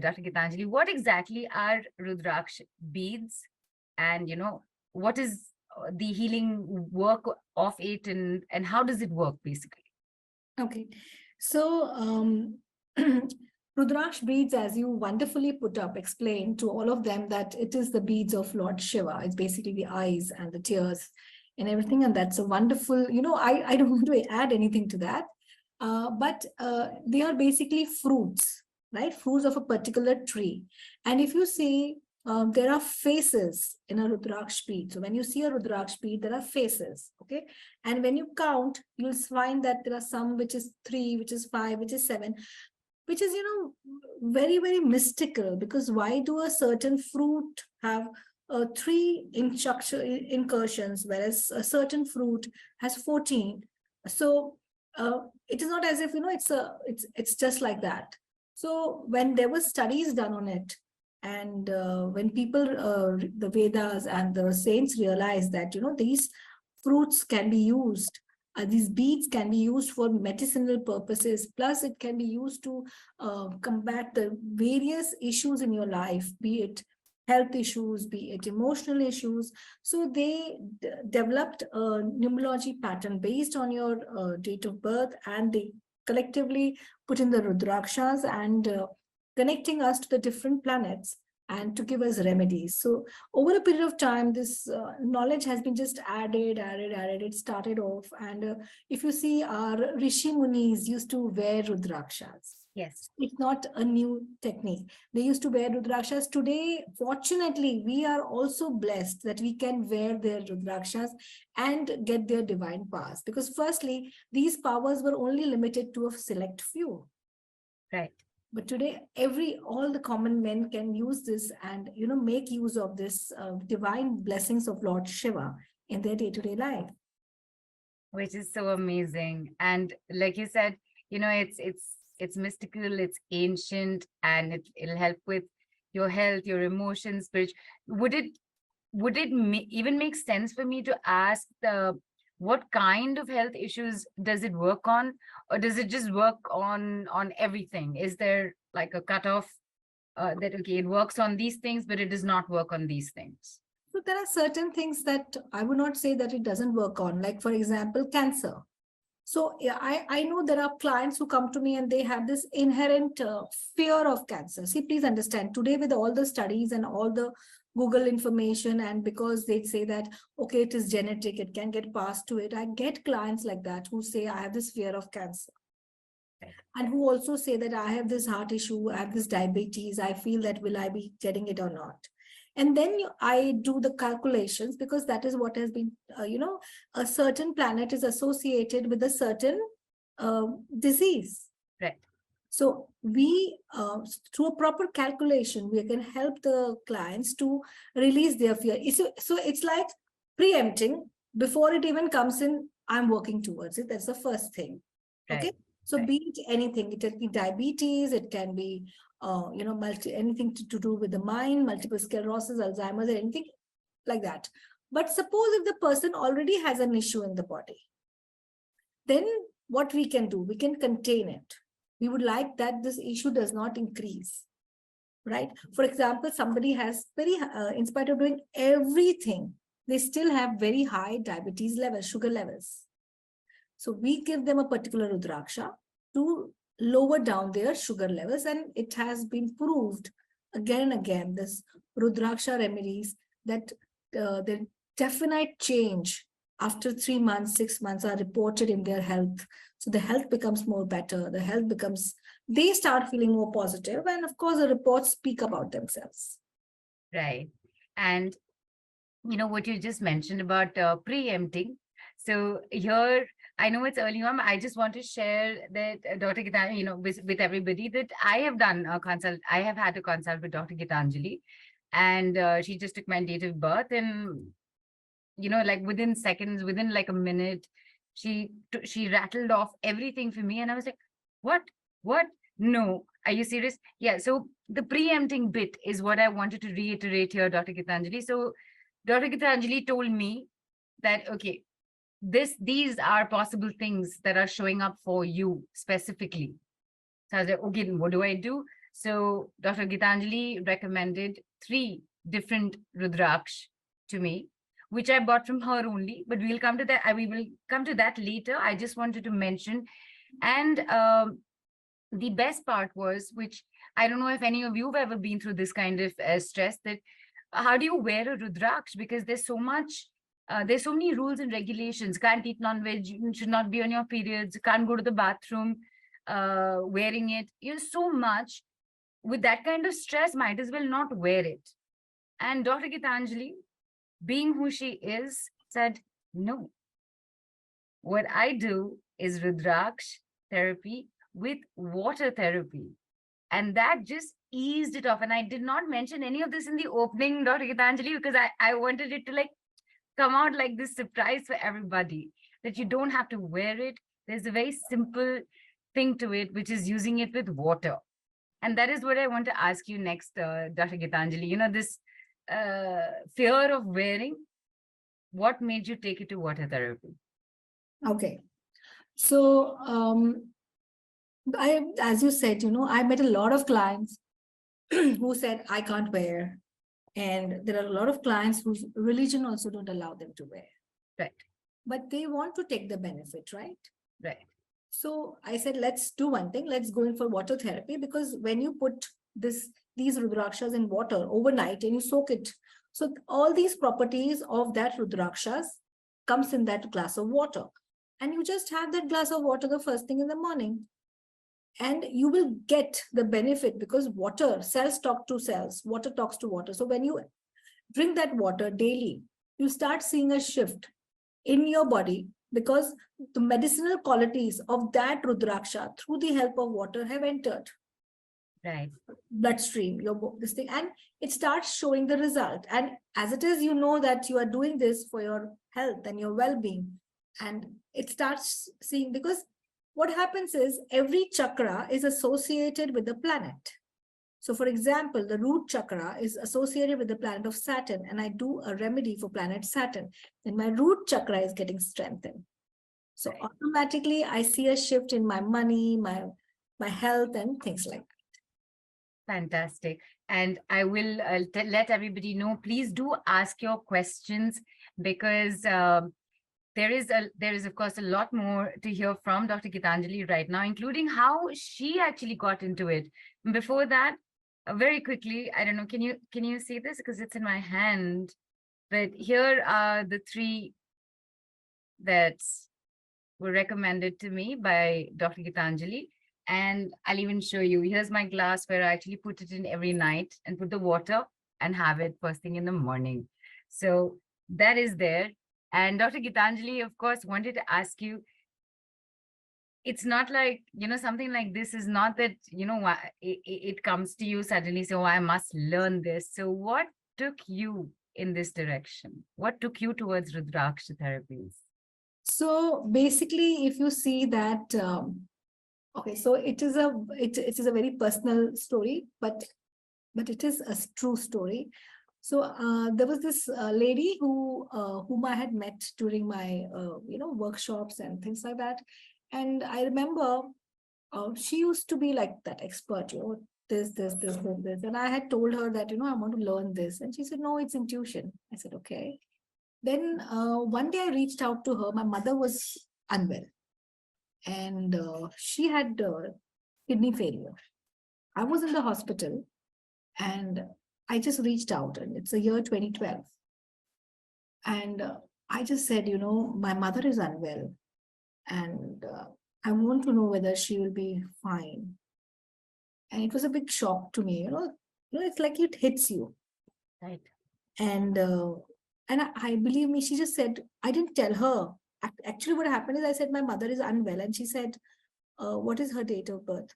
Dr. Geetanjali, what exactly are Rudraksha beads, and what is the healing work of it, and how does it work basically? Okay, so Rudraksh beads, as you wonderfully put up, explain to all of them that it is the beads of Lord Shiva. It's basically the eyes and the tears and everything. And that's a wonderful, I don't want to add anything to that. But they are basically fruits, right? Fruits of a particular tree. And if you see, there are faces in a Rudraksh bead. So when you see a Rudraksh bead, there are faces, okay? And when you count, you'll find that there are some which is 3, which is 5, which is 7, which is, very, very mystical, because why do a certain fruit have 3 incursions, whereas a certain fruit has 14? So it is not as if, it's just like that. So when there were studies done on it, and when people, the Vedas and the saints realized that, these fruits can be used, these beads can be used for medicinal purposes, plus it can be used to combat the various issues in your life, be it health issues, be it emotional issues. So they developed a numerology pattern based on your date of birth, and they collectively put in the Rudrakshas and connecting us to the different planets and to give us remedies. So over a period of time, this knowledge has been just added. It started off. And if you see, our Rishi Munis used to wear Rudrakshas. Yes. It's not a new technique. They used to wear Rudrakshas. Today, fortunately, we are also blessed that we can wear their Rudrakshas and get their divine powers. Because firstly, these powers were only limited to a select few. Right. But today, all the common men can use this and, make use of this divine blessings of Lord Shiva in their day-to-day life. Which is so amazing. And like you said, it's mystical, it's ancient, and it'll help with your health, your emotions, spiritual. Would it even make sense for me to ask what kind of health issues does it work on, or does it just work on everything? Is there like a cutoff that okay, it works on these things, but it does not work on these things? So there are certain things that I would not say that it doesn't work on, like for example, cancer. So yeah, I know there are clients who come to me and they have this inherent fear of cancer. See, please understand, today with all the studies and all the Google information, and because they say that, okay, it is genetic, it can get passed to it. I get clients like that who say, I have this fear of cancer. Right. And who also say that I have this heart issue, I have this diabetes, I feel that will I be getting it or not? And then I do the calculations, because that is what has been, a certain planet is associated with a certain disease. Right. So we, through a proper calculation, we can help the clients to release their fear. So it's like preempting before it even comes in. I'm working towards it. That's the first thing. Right. Okay. So Right. be it anything, it can be diabetes, it can be, anything to do with the mind, multiple sclerosis, Alzheimer's, or anything like that. But suppose if the person already has an issue in the body, then what we can do, we can contain it. We would like that this issue does not increase, right? For example, somebody has in spite of doing everything, they still have very high diabetes levels, sugar levels. So we give them a particular Rudraksha to lower down their sugar levels. And it has been proved again and again, this Rudraksha remedies, that the definite change after 3 months, 6 months are reported in their health. So the health becomes more better. They start feeling more positive. And of course, the reports speak about themselves. Right. And what you just mentioned about preempting. So here, I know it's early on. I just want to share that Dr. Geetanjali, with everybody, that I have done a consult. I have had a consult with Dr. Geetanjali, and she just took my date of birth, and like within seconds, within like a minute, she rattled off everything for me, and I was like, what? No, are you serious? Yeah. So the preempting bit is what I wanted to reiterate here, Dr. Geetanjali. So Dr. Geetanjali told me that, okay, these are possible things that are showing up for you specifically. So I was like, okay, what do I do? So Dr. Geetanjali recommended 3 different Rudraksh to me, which I bought from her only, but we'll come to that. We will come to that later. I just wanted to mention. And the best part was, which I don't know if any of you have ever been through this kind of stress, that how do you wear a Rudraksh? Because there's so many rules and regulations. Can't eat non-veg, you should not be on your periods, can't go to the bathroom wearing it. So much. With that kind of stress, might as well not wear it. And Dr. Gitanjali, being who she is, said, no, what I do is Rudraksh therapy with water therapy. And that just eased it off. And I did not mention any of this in the opening, Dr. Gitanjali, because I wanted it to like come out like this surprise for everybody, that you don't have to wear it. There's a very simple thing to it, which is using it with water. And that is what I want to ask you next, Dr. Gitanjali. This fear of wearing, what made you take it to water therapy? Okay. So, as you said, I met a lot of clients who said, I can't wear. And there are a lot of clients whose religion also don't allow them to wear. Right. But they want to take the benefit, right? Right. So I said, let's do one thing. Let's go in for water therapy, because when you put these Rudrakshas in water overnight and you soak it, so all these properties of that Rudrakshas comes in that glass of water. And you just have that glass of water the first thing in the morning. And you will get the benefit, because cells talk to cells, water talks to water. So when you drink that water daily, you start seeing a shift in your body, because the medicinal qualities of that Rudraksha through the help of water have entered Right. bloodstream, this thing, and it starts showing the result. And as it is, that you are doing this for your health and your well-being, and it starts seeing, because what happens is every chakra is associated with the planet. So for example, the root chakra is associated with the planet of Saturn, and I do a remedy for planet Saturn, and my root chakra is getting strengthened. So automatically I see a shift in my money, my health, and things like that. Fantastic. And I will let everybody know, please do ask your questions, because there is of course a lot more to hear from Dr. Gitanjali right now, including how she actually got into it. Before that, very quickly, I don't know, can you see this, because it's in my hand? But here are the 3 that were recommended to me by Dr. Gitanjali. And I'll even show you. Here's my glass where I actually put it in every night and put the water and have it first thing in the morning. So that is there. And Dr. Gitanjali, of course, wanted to ask you, it's not like, something like this is not that, it comes to you suddenly, so I must learn this. So what took you in this direction? What took you towards Rudraksha therapies? So basically, if you see that, okay, so it is a very personal story, but it is a true story. So there was this lady whom I had met during my workshops and things like that, and I remember she used to be like that expert, this, and I had told her that I want to learn this, and she said, no, it's intuition. I said, okay. Then one day I reached out to her. My mother was unwell, and she had kidney failure. I was in the hospital, and I just reached out, and it's the year 2012. And I just said, my mother is unwell, and I want to know whether she will be fine. And it was a big shock to me, it's like it hits you. Right. And I believe me, she just said, I didn't tell her. Actually, what happened is I said, my mother is unwell. And she said, what is her date of birth?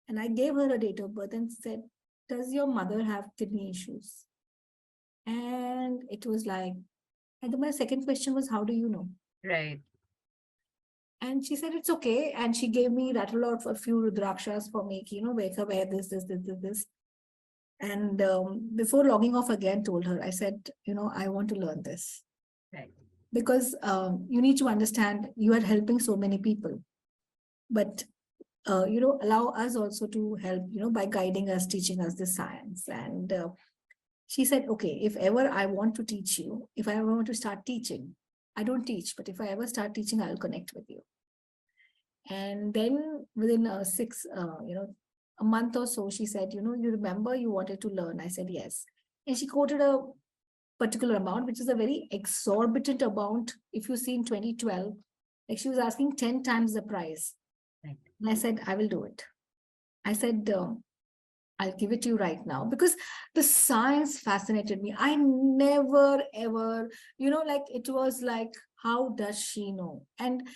And I gave her a date of birth and said, does your mother have kidney issues? And it was like, and then my second question was, how do you know? Right. And she said, it's okay. And she gave me rattle out a few Rudrakshas for me, wake her, wear this. And before logging off again, told her, I said, I want to learn this. Right. Because you need to understand, you are helping so many people. But allow us also to help, by guiding us, teaching us the science. And she said, okay, if ever I want to teach you, if I ever want to start teaching, I don't teach, but if I ever start teaching, I'll connect with you. And then within a month or so, she said, you remember you wanted to learn? I said, yes. And she quoted a particular amount, which is a very exorbitant amount. If you see in 2012, like she was asking 10 times the price. Right. And I said, I will do it. I said, I'll give it to you right now, because the science fascinated me. I never ever, like it was like, how does she know? And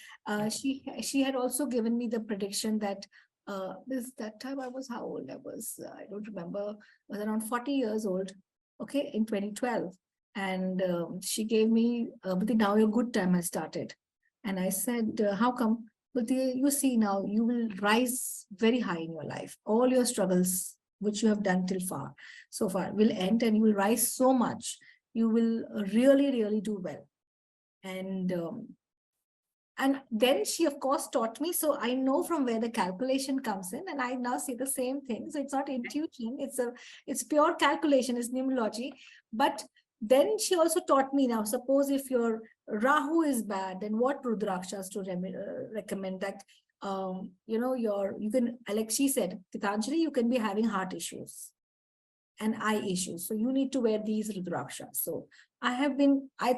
she had also given me the prediction that that time I was how old? I was, I don't remember, I was around 40 years old, okay, in 2012. And she gave me, but now your good time has started. And I said, how come? But you see, now you will rise very high in your life. All your struggles which you have done till so far will end, and you will rise so much. You will really, really do well. And then she, of course, taught me. So I know from where the calculation comes in, and I now say the same thing. So it's not intuition; it's pure calculation. It's numerology. But then she also taught me, now suppose if your Rahu is bad, then what Rudrakshas to recommend that. You can, like she said, Geetanjali, you can be having heart issues and eye issues, so you need to wear these Rudrakshas. So I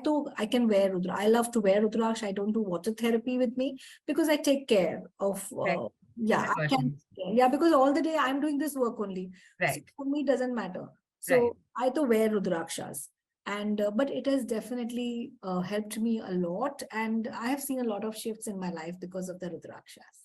thought I can wear Rudra. I love to wear Rudraksha. I don't do water therapy with me because I take care of, Right. yeah, I can, yeah, because all the day I'm doing this work only. Right. So for me, it doesn't matter. So Right. I to wear Rudrakshas. And, but it has definitely helped me a lot. And I have seen a lot of shifts in my life because of the Rudrakshas.